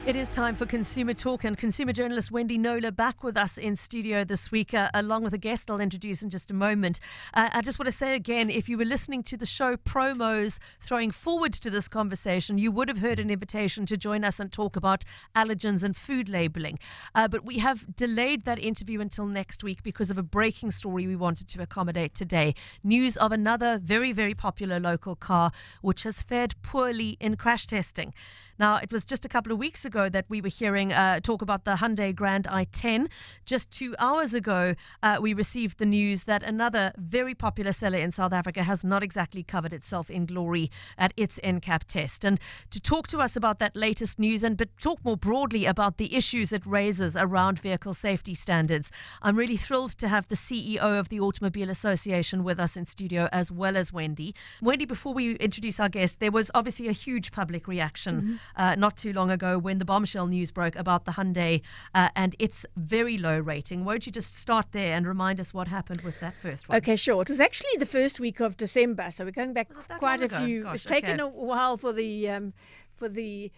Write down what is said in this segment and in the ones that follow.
It is time for Consumer Talk, and consumer journalist Wendy Knowler back with us in studio this week, along with a guest I'll introduce in just a moment. I just want to say again, if you were listening to the show promos throwing forward to this conversation, you would have heard an invitation to join us and talk about allergens and food labelling. But we have delayed that interview until next week because of a breaking story we wanted to accommodate today. News of another very, very popular local car which has fared poorly in crash testing. Now, it was just a couple of weeks ago that we were hearing talk about the Hyundai Grand i10. Just 2 hours ago, we received the news that another very popular seller in South Africa has not exactly covered itself in glory at its NCAP test. And to talk to us about that latest news but talk more broadly about the issues it raises around vehicle safety standards, I'm really thrilled to have the CEO of the Automobile Association with us in studio, as well as Wendy. Wendy, before we introduce our guest, there was obviously a huge public reaction not too long ago when the bombshell news broke about the Hyundai and its very low rating. Won't you just start there and remind us what happened with that first one? Okay, sure. It was actually the first week of December, so we're going back quite a few. Gosh, it's taken a while for the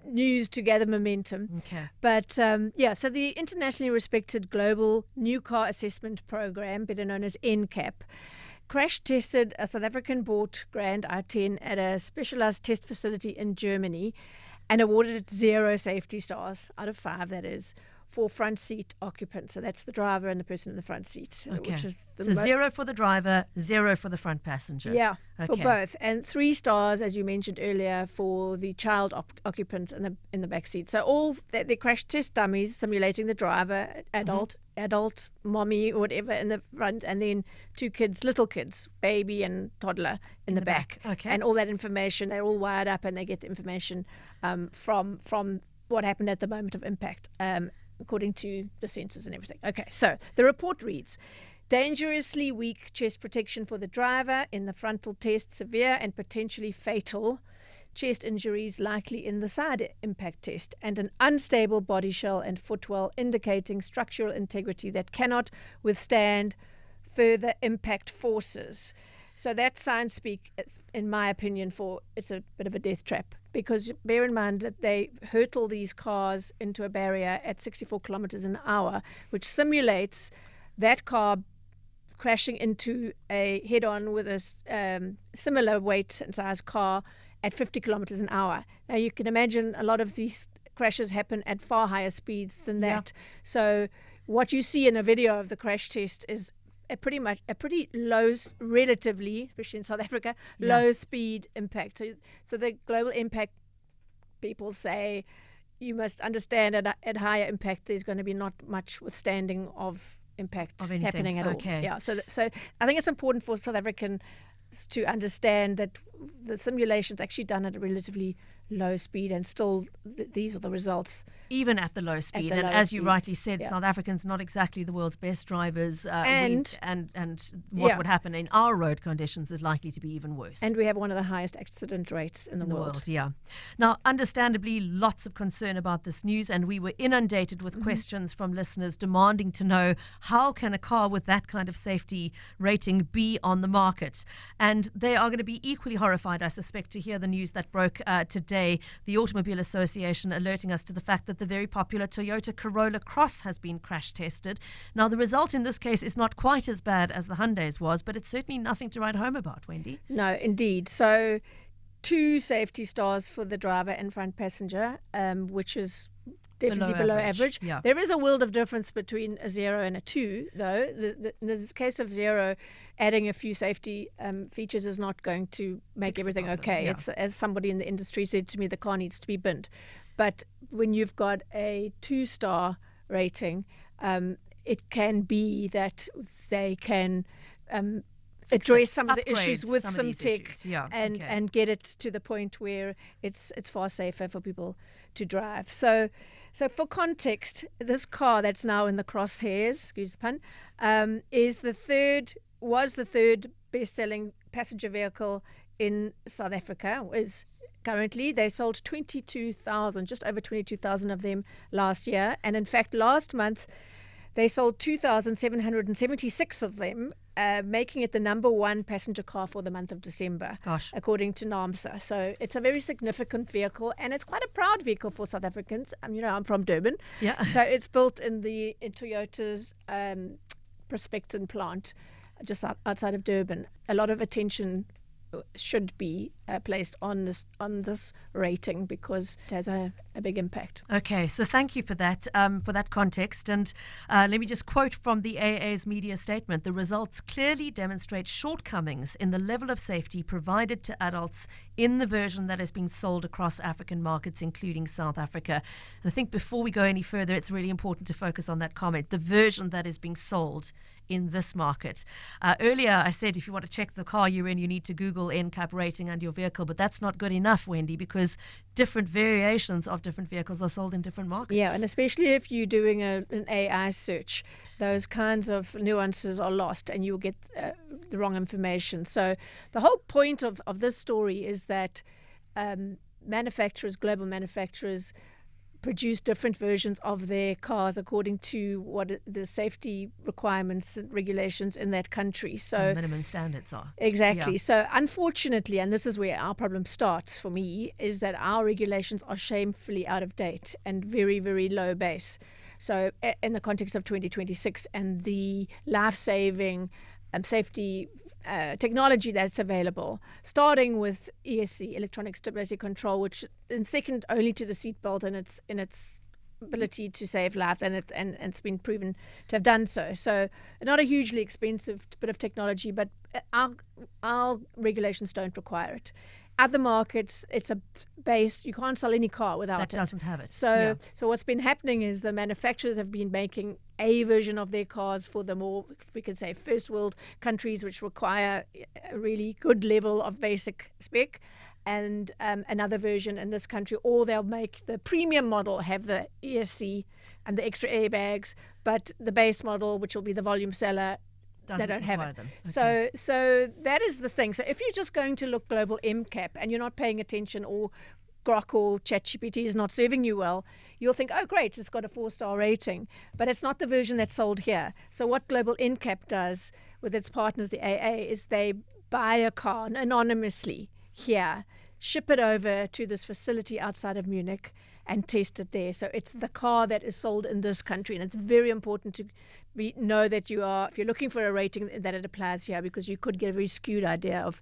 news to gather momentum. Okay. But so the internationally respected global new car assessment program, better known as NCAP, crash tested a South African bought Grand i10 at a specialized test facility in Germany and awarded it 0 safety stars out of 5, that is, for front seat occupants. So that's the driver and the person in the front seat. Okay. Which is so 0 for the driver, 0 for the front passenger. Yeah, okay. For both. And 3 stars, as you mentioned earlier, for the child occupants in the back seat. So all the crash test dummies simulating the driver, adult, mommy, or whatever in the front, and then 2 kids, little kids, baby and toddler in the back. Okay. And all that information, they're all wired up and they get the information from what happened at the moment of impact, according to the sensors and everything. Okay, so the report reads: dangerously weak chest protection for the driver in the frontal test, severe and potentially fatal chest injuries likely in the side impact test, and an unstable body shell and footwell indicating structural integrity that cannot withstand further impact forces. So that's science speak, in my opinion, it's a bit of a death trap, because bear in mind that they hurtle these cars into a barrier at 64 kilometers an hour, which simulates that car crashing into a head-on with a similar weight and size car at 50 kilometers an hour. Now, you can imagine a lot of these crashes happen at far higher speeds than that. So what you see in a video of the crash test is a pretty low, relatively, especially in South Africa, low speed impact. So the global impact people say you must understand at higher impact there's going to be not much withstanding of impact happening at all. Yeah. So I think it's important for South Africans to understand that the simulation's actually done at a relatively low speed, and still these are the results. Even at the low speed. And as you rightly said, South Africans not exactly the world's best drivers. And what would happen in our road conditions is likely to be even worse. And we have one of the highest accident rates in the world. Yeah. Now, understandably, lots of concern about this news, and we were inundated with questions from listeners demanding to know, how can a car with that kind of safety rating be on the market? And they are going to be equally horrified, I suspect, to hear the news that broke today. The Automobile Association alerting us to the fact that the very popular Toyota Corolla Cross has been crash tested. Now, the result in this case is not quite as bad as the Hyundai's was, but it's certainly nothing to write home about, Wendy. No, indeed. So 2 safety stars for the driver and front passenger, which is definitely below average. Yeah. There is a world of difference between a 0 and a 2, though. In the case of 0, adding a few safety features is not going to make everything okay. It's, as somebody in the industry said to me, the car needs to be binned. But when you've got a 2-star rating, it can be that they can address some of the issues with some tech and get it to the point where it's far safer for people to drive. So for context, this car that's now in the crosshairs, excuse the pun, was the third best-selling passenger vehicle in South Africa. Currently, they sold 22,000, just over 22,000 of them last year. And in fact, last month, They sold 2,776 of them, making it the number one passenger car for the month of December, according to NAAMSA. So it's a very significant vehicle, and it's quite a proud vehicle for South Africans. I'm from Durban. Yeah. So it's built in Toyota's Prospecton plant just outside of Durban. A lot of attention should be placed on this rating because it has a big impact. Okay, so thank you for that context. And let me just quote from the AA's media statement. The results clearly demonstrate shortcomings in the level of safety provided to adults in the version that is being sold across African markets, including South Africa. And I think before we go any further, it's really important to focus on that comment, the version that is being sold in this market. Earlier, I said if you want to check the car you're in, you need to Google NCAP rating and your vehicle, but that's not good enough, Wendy, because different variations of different vehicles are sold in different markets. Yeah, and especially if you're doing an AI search, those kinds of nuances are lost and you'll get the wrong information. So the whole point of this story is that global manufacturers, produce different versions of their cars according to what the safety requirements and regulations in that country. So minimum standards are. Exactly. Yeah. So unfortunately, and this is where our problem starts for me, is that our regulations are shamefully out of date and very, very low base. So in the context of 2026 and the life-saving safety technology that's available, starting with ESC, electronic stability control, which is second only to the seatbelt in its ability to save lives, and it's been proven to have done so. So not a hugely expensive bit of technology, but our regulations don't require it. Other markets, it's a base. You can't sell any car without it. That doesn't have it. So what's been happening is the manufacturers have been making a version of their cars for the more, we could say, first world countries, which require a really good level of basic spec, and another version in this country, or they'll make the premium model have the ESC and the extra airbags, but the base model, which will be the volume seller, they don't have it. Okay. So that is the thing. So if you're just going to look global NCAP and you're not paying attention, or Grok or ChatGPT is not serving you well, you'll think, oh great, it's got a 4-star rating, but it's not the version that's sold here. So what global NCAP does with its partners, the AA, is they buy a car anonymously here, ship it over to this facility outside of Munich, and test it there. So it's the car that is sold in this country, and it's very important to know that if you're looking for a rating, that it applies here, because you could get a very skewed idea of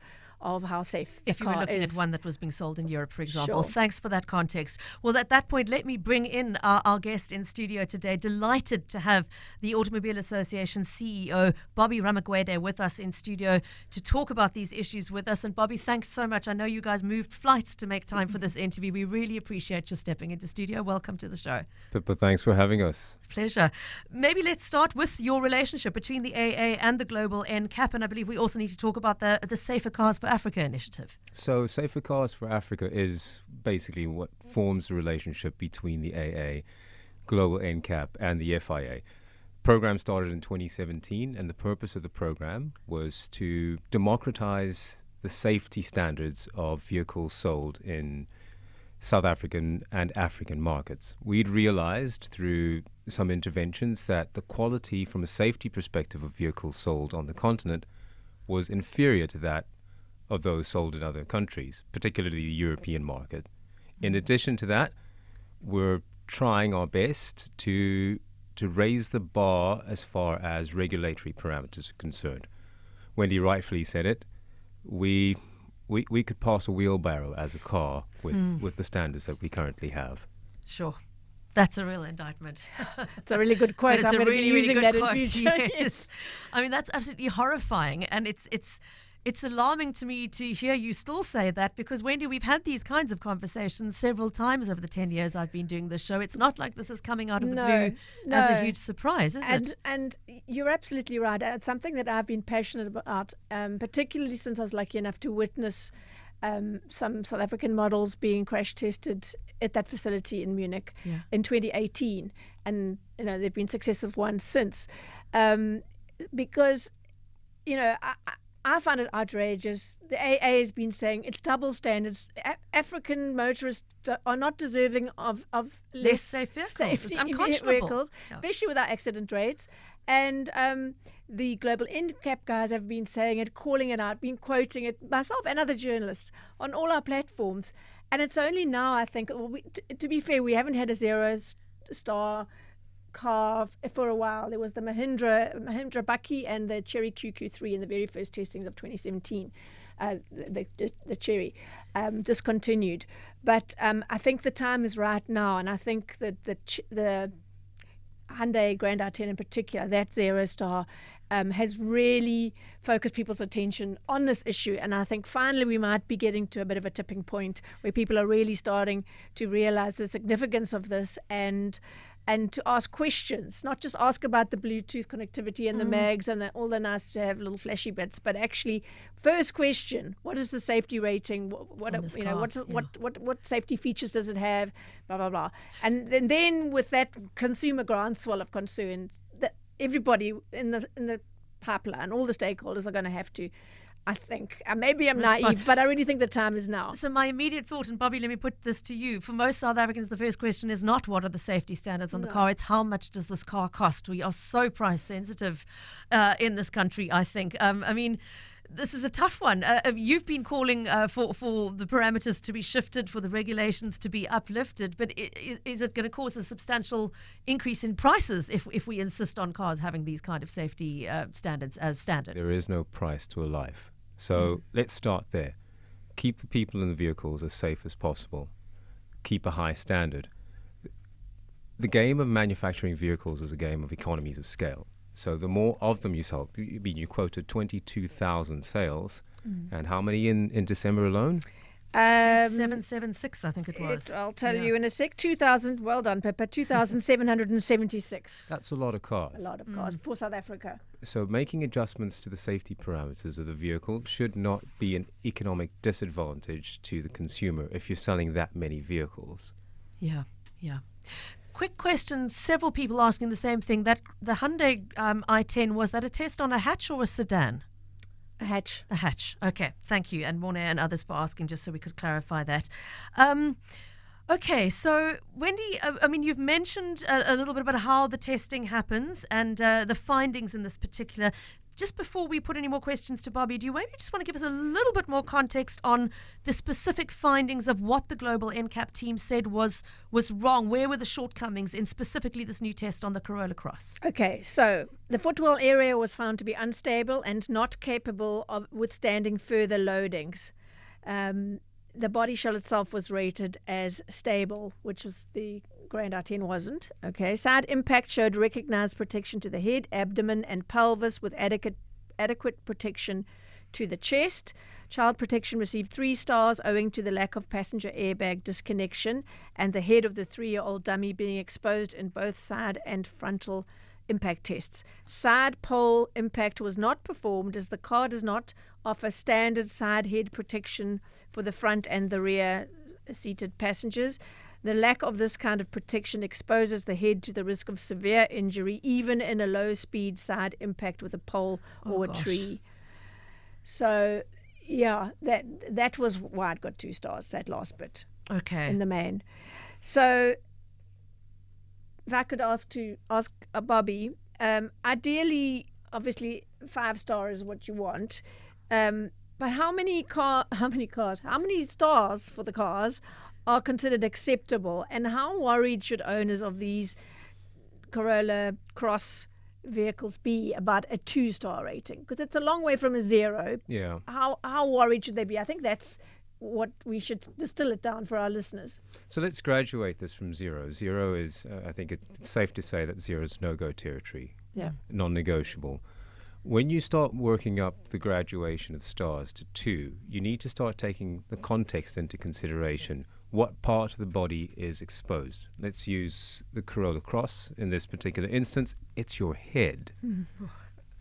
how safe if the you car were looking is. at one that was being sold in Europe, for example. Sure. Thanks for that context. Well, at that point, let me bring in our guest in studio today. Delighted to have the Automobile Association CEO, Bobby Ramagwede, with us in studio to talk about these issues with us. And Bobby, thanks so much. I know you guys moved flights to make time for this interview. We really appreciate you stepping into studio. Welcome to the show. Pippa, thanks for having us. Pleasure. Maybe let's start with your relationship between the AA and the global NCAP, and I believe we also need to talk about the Safer Cars for Africa initiative. So Safer Cars for Africa is basically what forms the relationship between the AA, global NCAP, and the FIA. Program started in 2017, and the purpose of the program was to democratize the safety standards of vehicles sold in South African and African markets. We'd realized through some interventions that the quality from a safety perspective of vehicles sold on the continent was inferior to that of those sold in other countries, particularly the European market. In addition to that, we're trying our best to raise the bar as far as regulatory parameters are concerned. Wendy rightfully said it. We could pass a wheelbarrow as a car with the standards that we currently have. Sure. That's a real indictment. It's a really good quote. But it's I'm a going really, to be really using good that quote. in future. Yes. I mean, that's absolutely horrifying. And it's alarming to me to hear you still say that, because, Wendy, we've had these kinds of conversations several times over the 10 years I've been doing this show. It's not like this is coming out of the blue as a huge surprise, is it? And you're absolutely right. It's something that I've been passionate about, particularly since I was lucky enough to witness some South African models being crash tested at that facility in Munich in 2018. And, there have been successive ones since. Because, I find it outrageous. The AA has been saying it's double standards. African motorists are not deserving of less safe vehicles. safety It's unconscionable. vehicles, Yeah. especially with our accident rates. And the global NCAP guys have been saying it, calling it out, been quoting it, myself and other journalists on all our platforms. And it's only now, I think, to be fair, we haven't had a zero-star car for a while. There was the Mahindra Bucky and the Cherry QQ3 in the very first testings of 2017. The Cherry discontinued. But I think the time is right now, and I think that the Hyundai Grand i10 in particular, that zero star, has really focused people's attention on this issue. And I think finally we might be getting to a bit of a tipping point where people are really starting to realize the significance of this and to ask questions, not just ask about the Bluetooth connectivity and the mags and all the nice to have little flashy bits, but actually first question, what is the safety rating? What safety features does it have? Blah, blah, blah. And then with that consumer groundswell of concern, everybody in the pipeline, all the stakeholders are going to have to, I think, maybe I'm naive, but I really think the time is now. So my immediate thought, and Bobby, let me put this to you. For most South Africans, the first question is not what are the safety standards on the car. It's how much does this car cost? We are so price sensitive in this country, I think. I mean, this is a tough one. You've been calling for the parameters to be shifted, for the regulations to be uplifted, but is it going to cause a substantial increase in prices if we insist on cars having these kind of safety standards as standard? There is no price to a life. So let's start there. Keep the people in the vehicles as safe as possible. Keep a high standard. The game of manufacturing vehicles is a game of economies of scale. So the more of them you sell, you quoted 22,000 sales, and how many in December alone? 776, I think it was. I'll tell you in a sec. 2,000. Well done, Pippa. 2,776. That's a lot of cars. A lot of cars for South Africa. So making adjustments to the safety parameters of the vehicle should not be an economic disadvantage to the consumer if you're selling that many vehicles. Yeah. Quick question, several people asking the same thing. That the Hyundai i10, was that a test on a hatch or a sedan? A hatch. A hatch. Okay, thank you. And Morna and others for asking, just so we could clarify that. Okay, so Wendy, I mean, you've mentioned a little bit about how the testing happens and the findings in this particular. Just before we put any more questions to Bobby, do you maybe just want to give us a little bit more context on the specific findings of what the global NCAP team said was wrong? Where were the shortcomings in specifically this new test on the Corolla Cross? Okay, so the footwell area was found to be unstable and not capable of withstanding further loadings. The body shell itself was rated as stable, which was the Grand i10 wasn't. Okay, side impact showed recognized protection to the head, abdomen, and pelvis with adequate protection to the chest. Child protection received 3 stars owing to the lack of passenger airbag disconnection and the head of the 3-year-old dummy being exposed in both side and frontal impact tests. Side pole impact was not performed as the car does not offer standard side head protection for the front and the rear seated passengers. The lack of this kind of protection exposes the head to the risk of severe injury, even in a low-speed side impact with a pole or a tree. So, yeah, that was why it got 2 stars, that last bit. Okay. In the main. So, if I could ask Bobby, ideally, obviously, 5 stars is what you want. But how many stars for the cars are considered acceptable, and how worried should owners of these Corolla Cross vehicles be about a 2-star rating? Because it's a long way from a 0. Yeah. How worried should they be? I think that's what we should distill it down for our listeners. So let's graduate this from 0. 0 is, I think it's safe to say that 0 is no-go territory. Yeah. Non-negotiable. When you start working up the graduation of stars to 2, you need to start taking the context into consideration. What part of the body is exposed? Let's use the Corolla Cross in this particular instance. It's your head.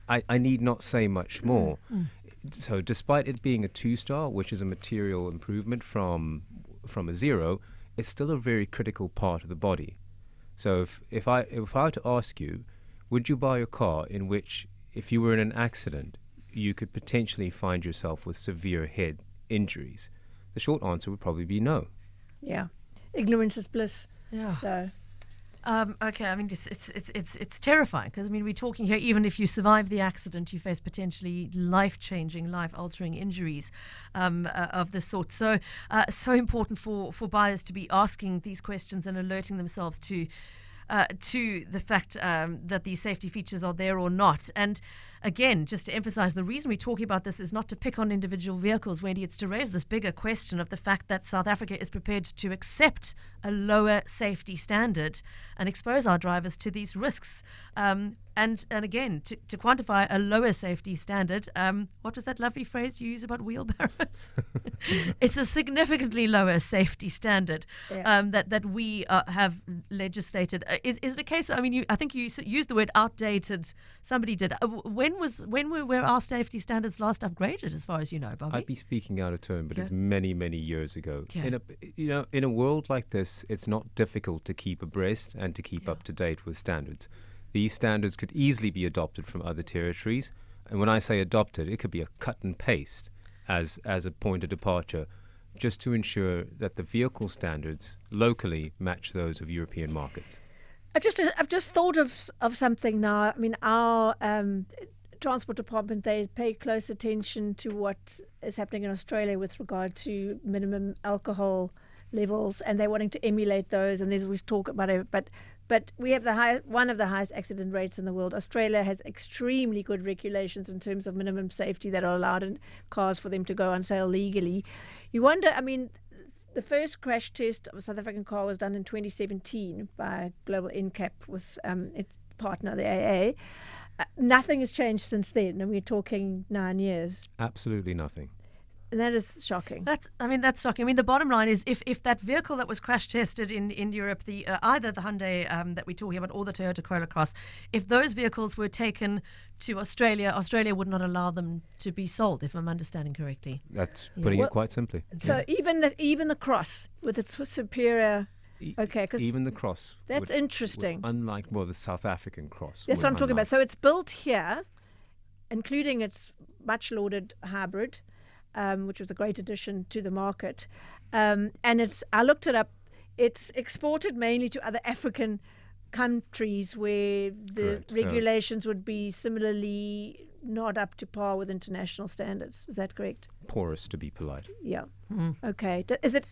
I need not say much more. So despite it being a 2-star, which is a material improvement from a 0, it's still a very critical part of the body. So if I were to ask you, would you buy a car in which, if you were in an accident, you could potentially find yourself with severe head injuries? The short answer would probably be no. Yeah. Ignorance is bliss. Yeah. So, Okay, I mean, it's terrifying because, I mean, we're talking here, even if you survive the accident, you face potentially life-changing, life-altering injuries of this sort. So important for buyers to be asking these questions and alerting themselves to the fact that these safety features are there or not. And again, just to emphasize, the reason we're talking about this is not to pick on individual vehicles, Wendy. It's to raise this bigger question of the fact that South Africa is prepared to accept a lower safety standard and expose our drivers to these risks. And again, to quantify a lower safety standard, what was that lovely phrase you use about wheelbarrows? It's a significantly lower safety standard that we have legislated. Is it a case? I mean, I think you used the word outdated. Somebody did. When were our safety standards last upgraded, as far as you know, Bobby? I'd be speaking out of turn, but it's many, many years ago. Okay. In a world like this, it's not difficult to keep abreast and to keep up to date with standards. These standards could easily be adopted from other territories. And when I say adopted, it could be a cut and paste as a point of departure, just to ensure that the vehicle standards locally match those of European markets. I've just thought of something now. I mean, our transport department, they pay close attention to what is happening in Australia with regard to minimum alcohol levels, and they're wanting to emulate those. And there's always talk about it, but we have one of the highest accident rates in the world. Australia has extremely good regulations in terms of minimum safety that are allowed in cars for them to go on sale legally. You wonder, I mean, the first crash test of a South African car was done in 2017 by Global NCAP with its partner, the AA. Nothing has changed since then, and we're talking 9 years. Absolutely nothing. And that is shocking. That's shocking. I mean, the bottom line is if that vehicle that was crash tested in Europe, either the Hyundai that we're talking about or the Toyota Corolla Cross, if those vehicles were taken to Australia would not allow them to be sold, if I'm understanding correctly. That's putting it quite simply. So even the Cross with its superior... Okay, because even the Cross. That's interesting. Unlike, the South African Cross. That's what I'm talking about. So it's built here, including its much lauded hybrid, which was a great addition to the market. And I looked it up, it's exported mainly to other African countries where the regulations would be similarly not up to par with international standards. Is that correct? Porous, to be polite. Yeah. Okay. Is it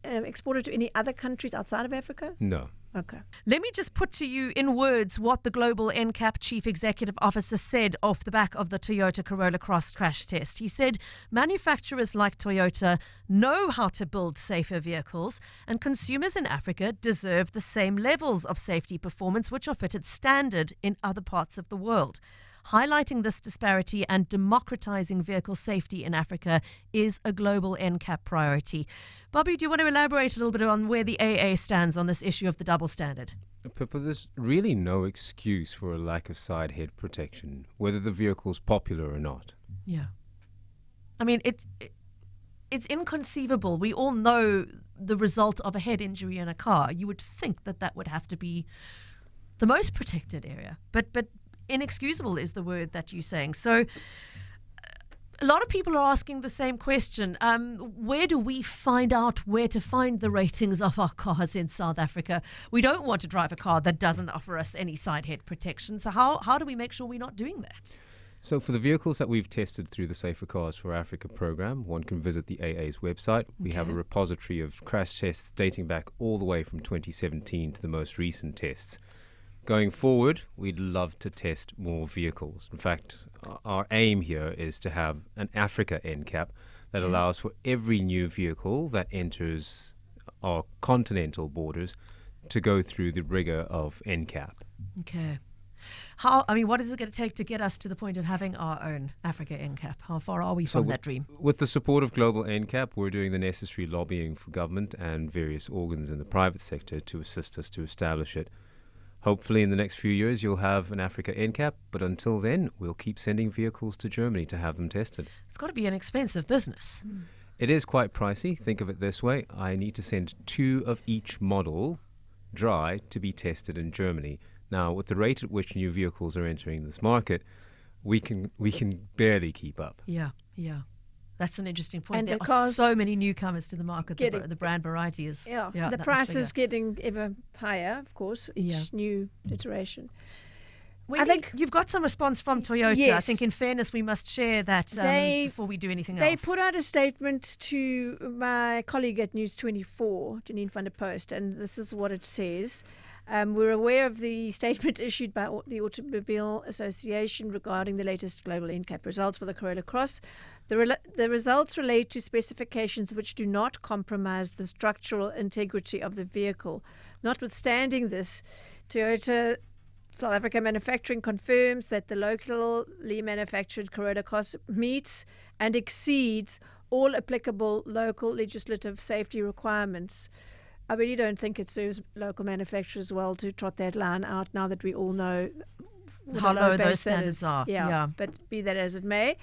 exported to any other countries outside of Africa? No. Okay. Let me just put to you in words what the Global NCAP Chief Executive Officer said off the back of the Toyota Corolla Cross crash test. He said, manufacturers like Toyota know how to build safer vehicles, and consumers in Africa deserve the same levels of safety performance which are fitted standard in other parts of the world. Highlighting this disparity and democratizing vehicle safety in Africa is a global NCAP priority. Bobby, do you want to elaborate a little bit on where the AA stands on this issue of the double standard? Pippa, there's really no excuse for a lack of side head protection, whether the vehicle's popular or not. Yeah. I mean, it's inconceivable. We all know the result of a head injury in a car. You would think that would have to be the most protected area. But inexcusable is the word that you're saying. So a lot of people are asking the same question. Where do we find out where to find the ratings of our cars in South Africa? We don't want to drive a car that doesn't offer us any side head protection. So how do we make sure we're not doing that? So for the vehicles that we've tested through the Safer Cars for Africa program, one can visit the AA's website. We have a repository of crash tests dating back all the way from 2017 to the most recent tests. Going forward, we'd love to test more vehicles. In fact, our aim here is to have an Africa NCAP that allows for every new vehicle that enters our continental borders to go through the rigor of NCAP. Okay. What is it going to take to get us to the point of having our own Africa NCAP? How far are we from that dream? With the support of Global NCAP, we're doing the necessary lobbying for government and various organs in the private sector to assist us to establish it. Hopefully in the next few years you'll have an Africa NCAP, but until then we'll keep sending vehicles to Germany to have them tested. It's got to be an expensive business. It is quite pricey. Think of it this way. I need to send 2 of each model dry to be tested in Germany. Now, with the rate at which new vehicles are entering this market, we can barely keep up. Yeah. That's an interesting point. And there the are cars so many newcomers to the market. getting- The brand variety is the that price much is getting ever higher, of course, each Yeah. new iteration. Wendy, think- you've got some response from Toyota. I Yes. think, in fairness, we must share that before we do anything They else. put out a statement to my colleague at News 24, Janine van der Post, and this is what it says. We're aware of the statement issued by the Automobile Association regarding the latest global NCAP results for the Corolla Cross. The results relate to specifications which do not compromise the structural integrity of the vehicle. Notwithstanding this, Toyota South Africa Manufacturing confirms that the locally manufactured Corolla Cross meets and exceeds all applicable local legislative safety requirements. I really don't think it serves local manufacturers well to trot that line out now that we all know what How a low base those that standards is. are. Yeah. But be that as it may,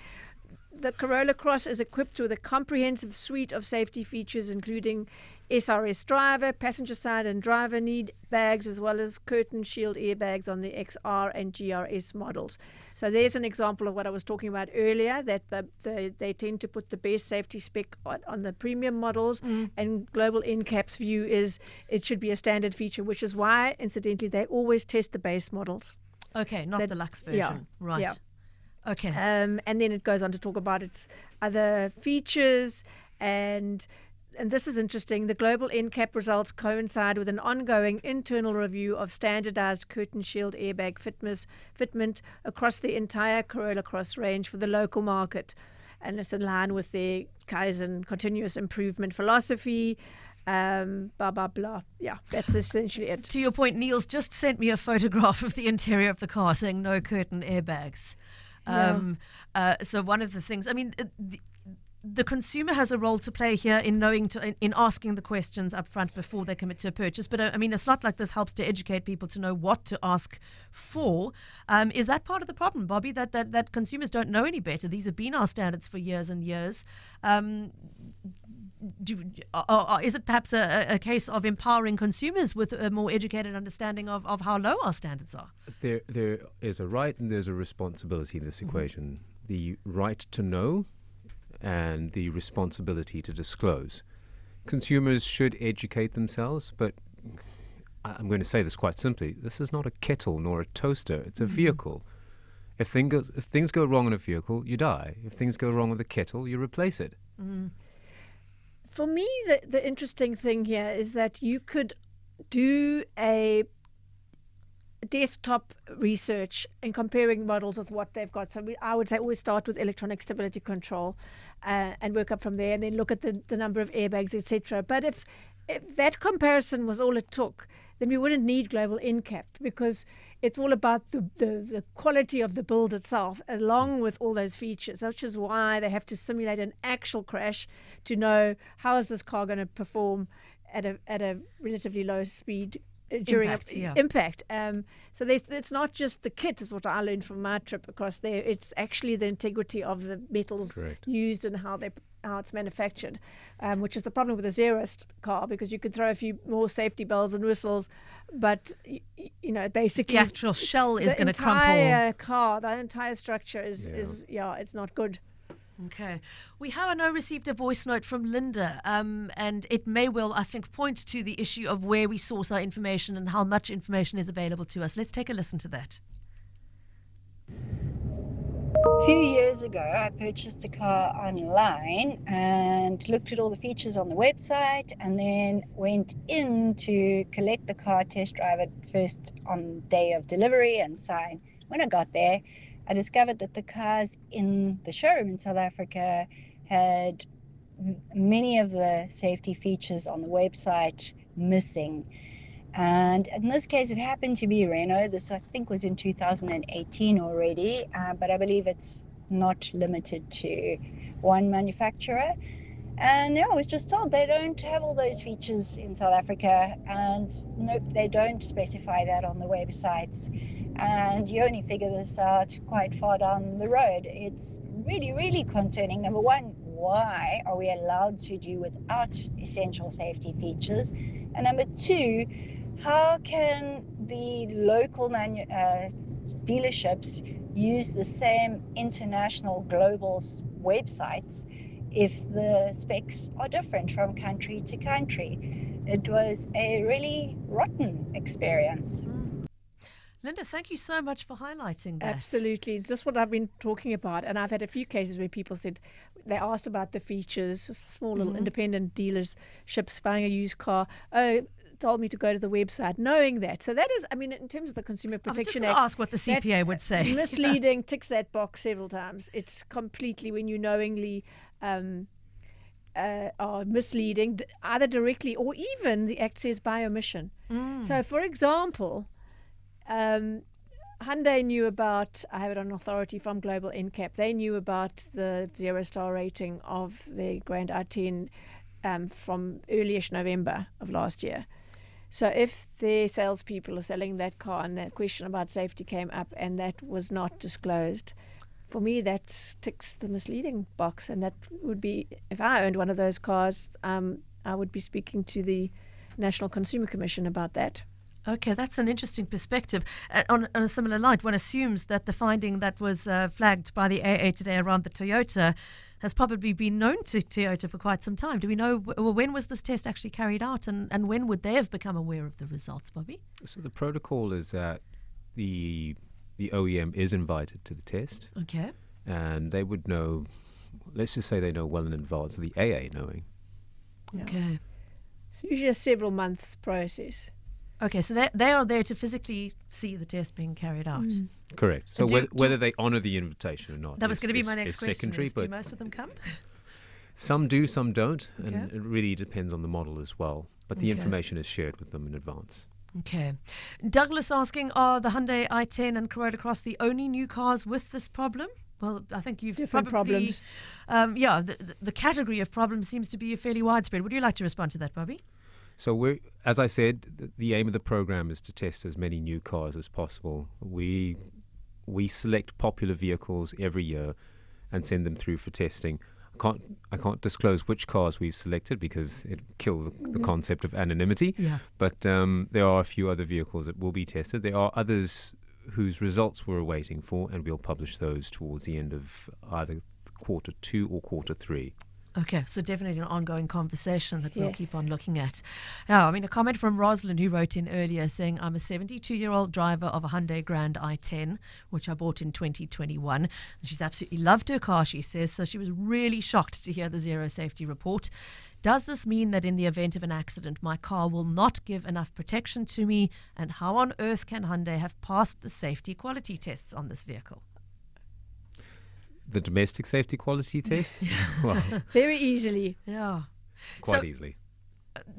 the Corolla Cross is equipped with a comprehensive suite of safety features, including SRS driver, passenger side and driver need bags, as well as curtain shield airbags on the XR and GRS models. So there's an example of what I was talking about earlier, that they tend to put the best safety spec on the premium models, and Global NCAP's view is it should be a standard feature, which is why, incidentally, they always test the base models. Okay, not the Lux version. Right. Yeah. Okay. And then it goes on to talk about its other features, and this is interesting. The global NCAP results coincide with an ongoing internal review of standardized curtain shield airbag fitment across the entire Corolla Cross range for the local market, and it's in line with their Kaizen continuous improvement philosophy. Blah blah blah. Yeah, that's essentially it. To your point, Niels just sent me a photograph of the interior of the car saying no curtain airbags. So one of the things, I mean, the consumer has a role to play here in knowing in asking the questions up front before they commit to a purchase. But I mean, a slot like this helps to educate people to know what to ask for. Is that part of the problem, Bobby, that consumers don't know any better? These have been our standards for years and years. Is it perhaps a case of empowering consumers with a more educated understanding of how low our standards are? There is a right and there's a responsibility in this equation. The right to know and the responsibility to disclose. Consumers should educate themselves, but I'm going to say this quite simply. This is not a kettle nor a toaster. It's a vehicle. If things go wrong in a vehicle, you die. If things go wrong with a kettle, you replace it. For me, the interesting thing here is that you could do a desktop research in comparing models with what they've got. So I would say always start with electronic stability control and work up from there, and then look at the number of airbags, etc. But if that comparison was all it took, then we wouldn't need global NCAP, because it's all about the quality of the build itself, along with all those features, which is why they have to simulate an actual crash to know how is this car going to perform at a relatively low speed during impact. So it's not just the kit, is what I learned from my trip across there. It's actually the integrity of the metals used and how it's manufactured, which is the problem with a zerust car, because you could throw a few more safety bells and whistles, but basically the actual shell is going to crumple. The entire structure is it's not good. Okay. We have now received a voice note from Linda, and it may well, I think, point to the issue of where we source our information and how much information is available to us. Let's take a listen to that. A few years ago, I purchased a car online and looked at all the features on the website, and then went in to collect the car, test drive it first on day of delivery and sign. When I got there, I discovered that the cars in the showroom in South Africa had many of the safety features on the website missing. And in this case, it happened to be Renault. This, I think, was in 2018 already, but I believe it's not limited to one manufacturer. And I was just told they don't have all those features in South Africa, and nope, they don't specify that on the websites. And you only figure this out quite far down the road. It's really, really concerning. Number one, why are we allowed to do without essential safety features? And number two, how can the local dealerships use the same international global websites if the specs are different from country to country. It was a really rotten experience. Linda, thank you so much for highlighting that. Absolutely. Just what I've been talking about. And I've had a few cases where people said they asked about the features, small little independent dealerships buying a used car. Oh, told me to go to the website, knowing that. So that is, I mean, in terms of the Consumer Protection Act, I was just going to ask what the CPA would say. Misleading, ticks that box several times. It's completely when you knowingly are misleading, either directly or even the Act says by omission. So, for example, Hyundai knew about, I have it on authority from Global NCAP, they knew about the 0-star rating of the Grand i10 from early-ish November of last year. So if their salespeople are selling that car and that question about safety came up and that was not disclosed, for me that ticks the misleading box. And that would be, if I owned one of those cars, I would be speaking to the National Consumer Commission about that. Okay, that's an interesting perspective. On a similar light, one assumes that the finding that was flagged by the AA today around the Toyota has probably been known to Toyota for quite some time. Do we know when was this test actually carried out, and when would they have become aware of the results, Bobby? So the protocol is that the OEM is invited to the test. Okay. And they would know, let's just say they know well in advance of the AA knowing. Yeah. Okay. It's usually a several months process. Okay, so they are there to physically see the test being carried out. Correct. So whether they honour the invitation or not, that was going to be my next question. Secondary, do most of them come? Some do, some don't, Okay. and it really depends on the model as well. But the information is shared with them in advance. Okay. Douglas asking, are the Hyundai i10 and Corolla Cross the only new cars with this problem? Well, I think you've Different probably... problems. The category of problems seems to be fairly widespread. Would you like to respond to that, Bobby? So as I said, the aim of the program is to test as many new cars as possible. We select popular vehicles every year and send them through for testing. I can't disclose which cars we've selected because it kills the concept of anonymity. Yeah. But there are a few other vehicles that will be tested. There are others whose results we're waiting for, and we'll publish those towards the end of either quarter 2 or quarter 3. Okay, so definitely an ongoing conversation that we'll Yes. keep on looking at. Yeah, I mean, a comment from Rosalind who wrote in earlier saying, I'm a 72-year-old driver of a Hyundai Grand i10, which I bought in 2021. And she's absolutely loved her car, she says, so she was really shocked to hear the zero safety report. Does this mean that in the event of an accident, my car will not give enough protection to me? And how on earth can Hyundai have passed the safety quality tests on this vehicle? The domestic safety quality tests? Well, Very easily. Yeah. quite easily.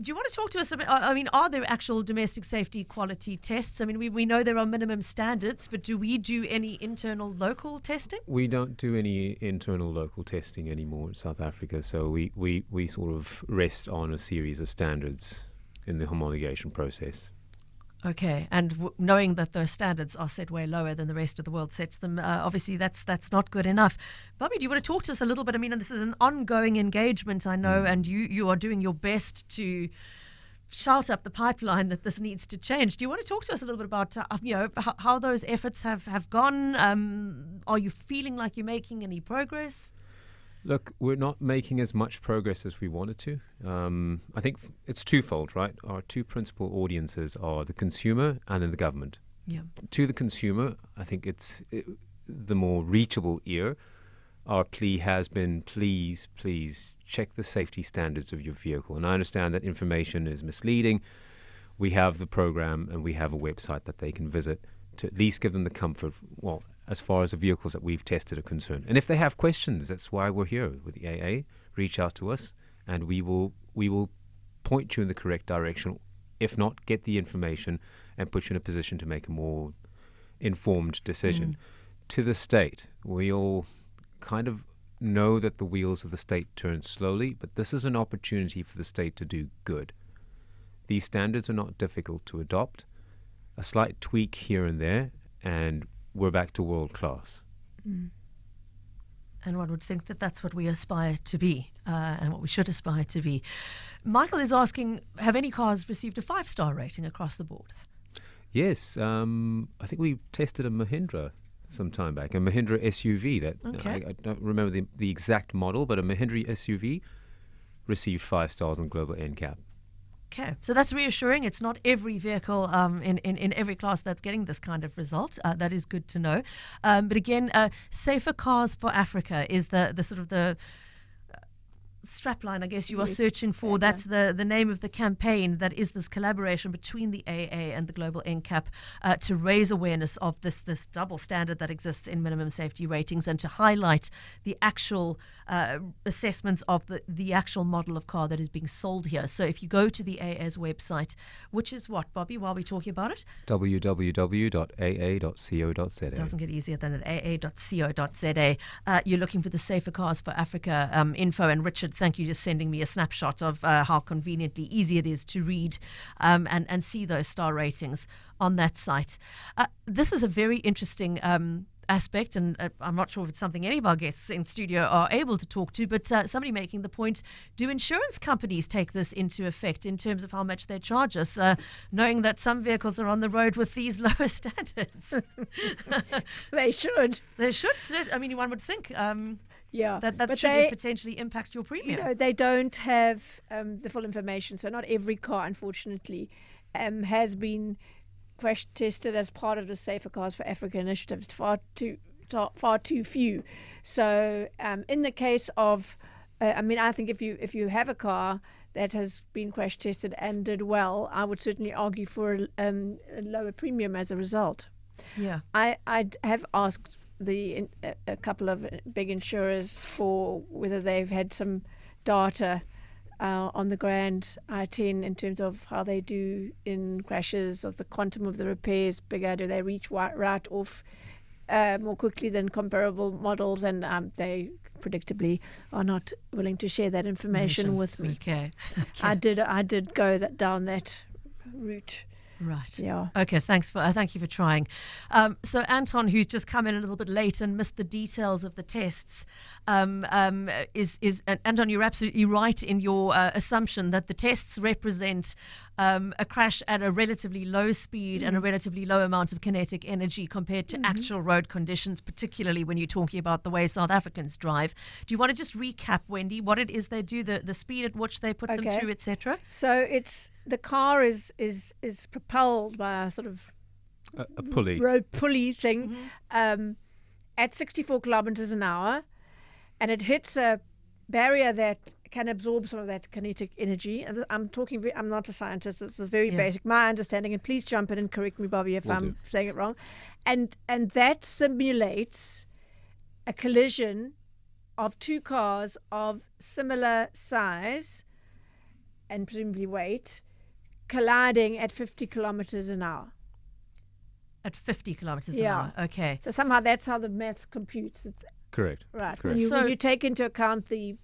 Do you want to talk to us about, I mean, are there actual domestic safety quality tests? I mean, we know there are minimum standards, but do we do any internal local testing? We don't do any internal local testing anymore in South Africa, so we sort of rest on a series of standards in the homologation process. Okay, and knowing that those standards are set way lower than the rest of the world sets them, obviously that's not good enough. Bobby, do you want to talk to us a little bit? I mean, and this is an ongoing engagement, I know, and you are doing your best to shout up the pipeline that this needs to change. Do you want to talk to us a little bit about how those efforts have gone? Are you feeling like you're making any progress? Look, we're not making as much progress as we wanted to. I think it's twofold, right? Our two principal audiences are the consumer and then the government. Yeah. To the consumer, I think it's the more reachable ear. Our plea has been, please check the safety standards of your vehicle. And I understand that information is misleading. We have the program and we have a website that they can visit to at least give them the comfort, well, as far as the vehicles that we've tested are concerned. And if they have questions, that's why we're here with the AA. Reach out to us and we will point you in the correct direction. If not, get the information and put you in a position to make a more informed decision. To the state, we all kind of know that the wheels of the state turn slowly, but this is an opportunity for the state to do good. These standards are not difficult to adopt. A slight tweak here and there, and we're back to world class. And one would think that that's what we aspire to be and what we should aspire to be. Michael is asking, have any cars received a 5-star rating across the board? Yes, I think we tested a Mahindra some time back. A Mahindra SUV that Okay. I don't remember the exact model, but a Mahindra SUV received 5 stars on Global NCAP. Okay, so that's reassuring. It's not every vehicle in every class that's getting this kind of result. That is good to know. But again, Safer Cars for Africa is the sort of the strapline, I guess, you are searching for. That's the name of the campaign. That is this collaboration between the AA and the Global NCAP to raise awareness of this double standard that exists in minimum safety ratings, and to highlight the actual assessments of the actual model of car that is being sold here. So if you go to the AA's website, which is what, Bobby, while we're talking about it? www.aa.co.za. Doesn't get easier than at aa.co.za. You're looking for the Safer Cars for Africa info, and Richard, thank you for sending me a snapshot of how conveniently easy it is to read and see those star ratings on that site. This is a very interesting aspect, and I'm not sure if it's something any of our guests in studio are able to talk to, but somebody making the point, do insurance companies take this into effect in terms of how much they charge us, knowing that some vehicles are on the road with these lower standards? They should. They should. I mean, one would think Yeah, that but should potentially impact your premium. they don't have the full information. So not every car, unfortunately, has been crash tested as part of the Safer Cars for Africa initiative. It's far too few. So in the case of, I think if you have a car that has been crash tested and did well, I would certainly argue for a lower premium as a result. Yeah. I have asked a couple of big insurers for whether they've had some data on the Grand I-10 in terms of how they do in crashes, of the quantum of the repairs, bigger, do they reach right off more quickly than comparable models, and they predictably are not willing to share that information with me. Okay. I did go down that route. Right. Yeah. Okay. Thank you for trying. So Anton, who's just come in a little bit late and missed the details of the tests, is Anton, you're absolutely right in your assumption that the tests represent a crash at a relatively low speed and a relatively low amount of kinetic energy compared to actual road conditions, particularly when you're talking about the way South Africans drive. Do you want to just recap, Wendy, what it is they do, the speed at which they put them through, etc.? So the car is propelled by a sort of A pulley. road pulley thing at 64 kilometers an hour, and it hits a barrier that can absorb some of that kinetic energy. I'm not a scientist. This is very basic, my understanding, and please jump in and correct me, Bobby, if I'm saying it wrong. And that simulates a collision of two cars of similar size and presumably weight colliding at 50 kilometers an hour. At 50 kilometers an hour. Okay. So somehow that's how the maths computes. Correct. Right. Correct. When you take into account the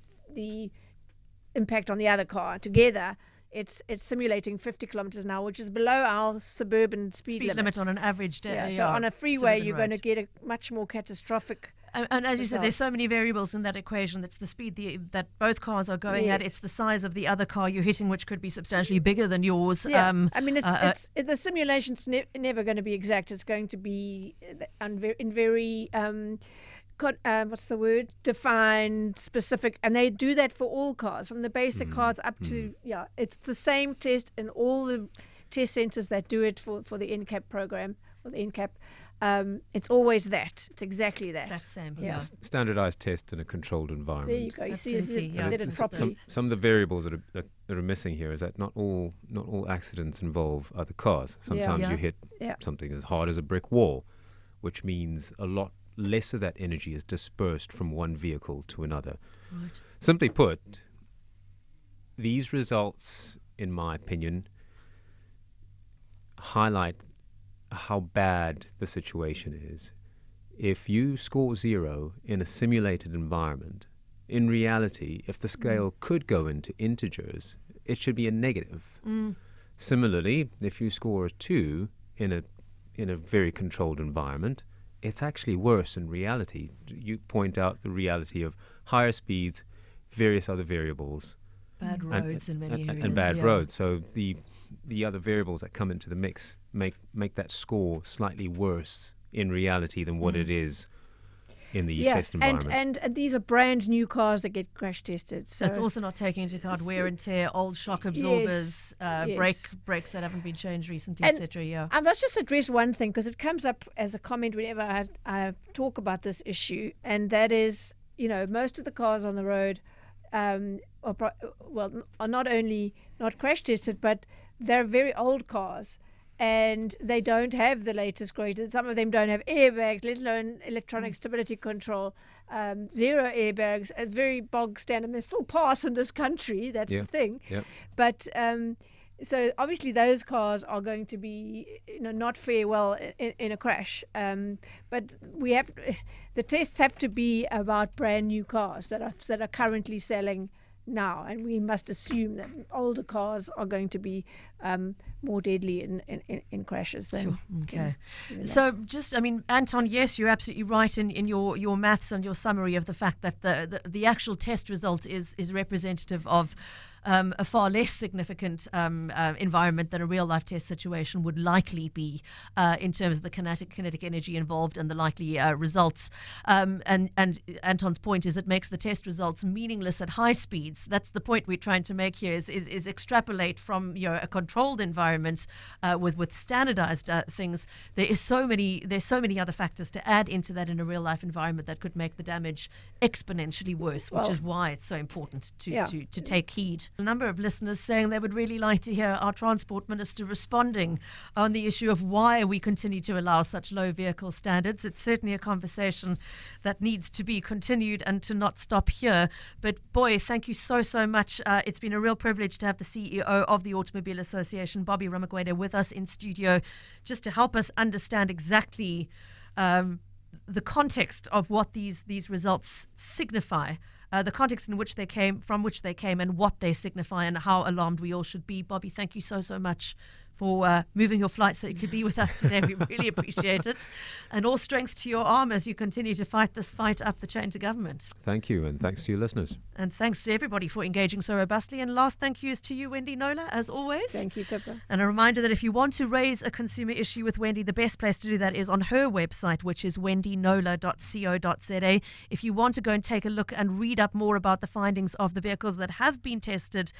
impact on the other car together, it's simulating 50 kilometers an hour, which is below our suburban speed limit on an average day. So on a freeway, suburban you're road. going to get a much more catastrophic. And as you said, there's so many variables in that equation. It's the speed that both cars are going at. It's the size of the other car you're hitting, which could be substantially bigger than yours. Yeah. The simulation's never going to be exact. It's going to be in very defined, specific, and they do that for all cars, from the basic cars up to it's the same test in all the test centers that do it for the NCAP program or the NCAP. It's always that. It's exactly that. That's Sam. Yeah. Standardized test in a controlled environment. There you go. You see, Absolutely, it's yeah. said it properly. Some of the variables that are missing here is that not all accidents involve other cars. Sometimes you hit something as hard as a brick wall, which means a lot less of that energy is dispersed from one vehicle to another. Right. Simply put, these results, in my opinion, highlight how bad the situation is. If you score 0 in a simulated environment, in reality, if the scale could go into integers, it should be a negative. Similarly, if you score a 2 in a very controlled environment, it's actually worse in reality. You point out the reality of higher speeds, various other variables. Bad roads in many areas. And bad roads. So the other variables that come into the mix make that score slightly worse in reality than what it is in the test environment. And these are brand new cars that get crash tested. So it's also not taking into account wear and tear, old shock absorbers, brakes that haven't been changed recently, etc. Yeah. I must just address one thing, because it comes up as a comment whenever I talk about this issue, and that is, most of the cars on the road are not only not crash tested, but they're very old cars. And they don't have the latest, greatest. Some of them don't have airbags, let alone electronic stability control, 0 airbags. It's very bog standard. They still pass in this country. That's the thing. Yep. But so obviously those cars are going to be, not fare well in a crash. But the tests have to be about brand new cars that are currently selling now, and we must assume that older cars are going to be more deadly in crashes than. Sure. Okay. So Anton, yes, you're absolutely right in your maths and your summary of the fact that the actual test result is representative of a far less significant environment than a real life test situation would likely be in terms of the kinetic energy involved and the likely results. And Anton's point is it makes the test results meaningless at high speeds. That's the point we're trying to make here is extrapolate from a controlled environment with standardized things. There's so many other factors to add into that in a real life environment that could make the damage exponentially worse, which is why it's so important to take heed. A number of listeners saying they would really like to hear our Transport Minister responding on the issue of why we continue to allow such low vehicle standards. It's certainly a conversation that needs to be continued and to not stop here. But boy, thank you so much. It's been a real privilege to have the CEO of the Automobile Association, Bobby Ramagwede, with us in studio just to help us understand exactly the context of what these results signify. The context in which they came, and what they signify, and how alarmed we all should be. Bobby, thank you so much for moving your flight so you could be with us today. We really appreciate it. And all strength to your arm as you continue to fight this fight up the chain to government. Thank you, and thanks to your listeners. And thanks to everybody for engaging so robustly. And last thank yous to you, Wendy Knowler, as always. Thank you, Pippa. And a reminder that if you want to raise a consumer issue with Wendy, the best place to do that is on her website, which is wendyknowler.co.za. If you want to go and take a look and read up more about the findings of the vehicles that have been tested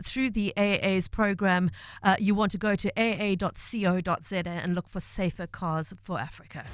through the AA's program, you want to go to aa.co.za and look for safer cars for Africa.